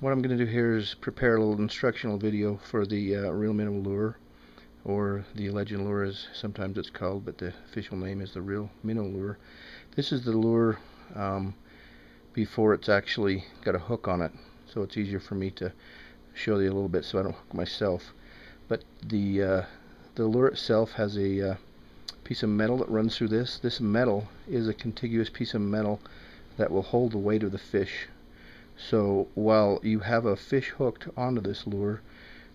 What I'm going to do here is prepare a little instructional video for the real minnow lure, or the legend lure as sometimes it's called, but the official name is the real minnow lure. This is the lure before it's actually got a hook on it, so it's easier for me to show you a little bit so I don't hook myself. But the lure itself has a piece of metal that runs through this. This metal is a contiguous piece of metal that will hold the weight of the fish. So while you have a fish hooked onto this lure,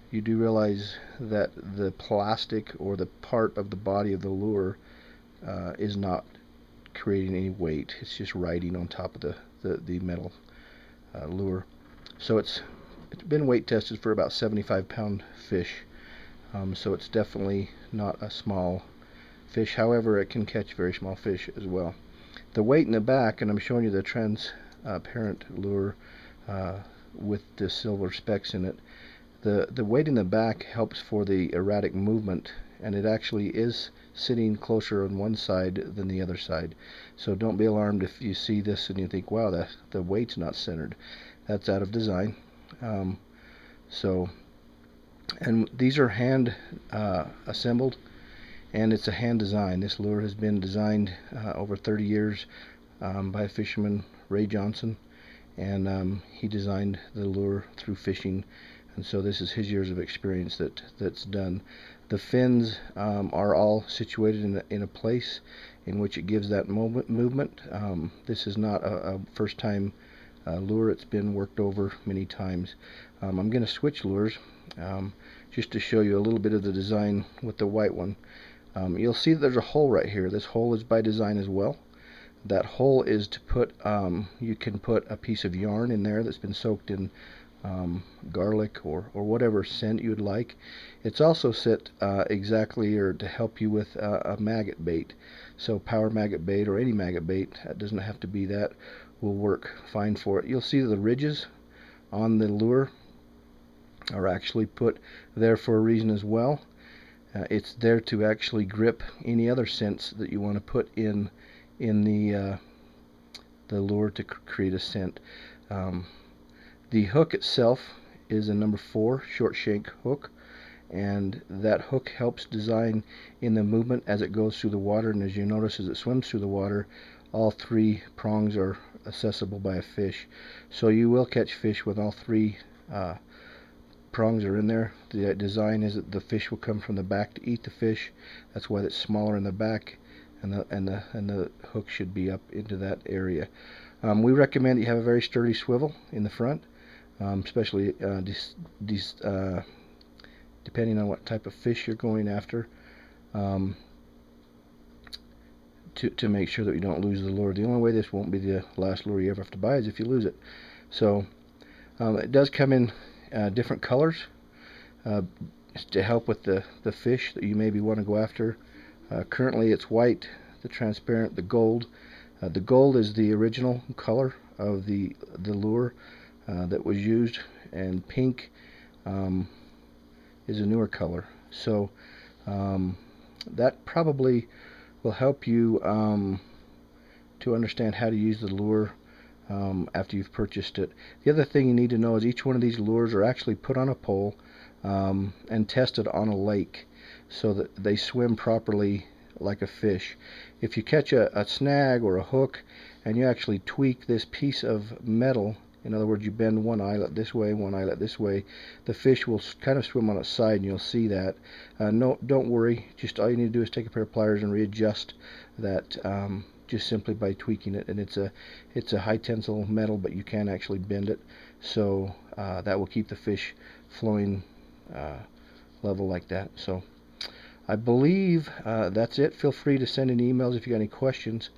you do realize that the plastic or the part of the body of the lure is not creating any weight. It's just riding on top of the metal lure. So it's been weight tested for about 75-pound fish. So it's definitely not a small fish. However, it can catch very small fish as well. The weight in the back, and I'm showing you the transparent lure with the silver specks in it. The weight in the back helps for the erratic movement, and it actually is sitting closer on one side than the other side. So don't be alarmed if you see this and you think, wow, the weight's not centered. That's out of design. And these are hand assembled, and it's a hand design. This lure has been designed over 30 years by fisherman Ray Johnson, and he designed the lure through fishing, and so this is his years of experience that's done. The fins are all situated in a place in which it gives that movement. This is not a first time lure. It's been worked over many times. I'm going to switch lures just to show you a little bit of the design with the white one. You'll see that there's a hole right here. This hole is by design as well. That hole is to put, you can put a piece of yarn in there that's been soaked in garlic or whatever scent you'd like. It's also set exactly or to help you with a maggot bait. So power maggot bait or any maggot bait, it doesn't have to be that, will work fine for it. You'll see the ridges on the lure are actually put there for a reason as well. It's there to actually grip any other scents that you want to put in the lure to create a scent. The hook itself is a number 4 short shank hook, and that hook helps design in the movement as it goes through the water. And as you notice, as it swims through the water, all 3 prongs are accessible by a fish. So you will catch fish with all 3 prongs are in there. The design is that the fish will come from the back to eat the fish. That's why it's smaller in the back, and the hook should be up into that area. We recommend that you have a very sturdy swivel in the front, especially depending on what type of fish you're going after, to make sure that you don't lose the lure. The only way this won't be the last lure you ever have to buy is if you lose it. So it does come in different colors to help with the fish that you maybe want to go after. Currently it's white, the transparent, the gold. The gold is the original color of the lure that was used, and pink is a newer color. So that probably will help you to understand how to use the lure after you've purchased it. The other thing you need to know is each one of these lures are actually put on a pole and tested on a lake so that they swim properly like a fish. If you catch a snag or a hook and you actually tweak this piece of metal, in other words, you bend one eyelet this way, one eyelet this way, the fish will kind of swim on its side, and you'll see that. No, don't worry. Just all you need to do is take a pair of pliers and readjust that, just simply by tweaking it. And it's a high tensile metal, but you can actually bend it, so that will keep the fish flowing level like that. So I believe that's it. Feel free to send in emails if you got any questions,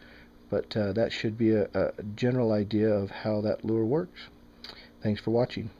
but that should be a general idea of how that lure works. Thanks for watching.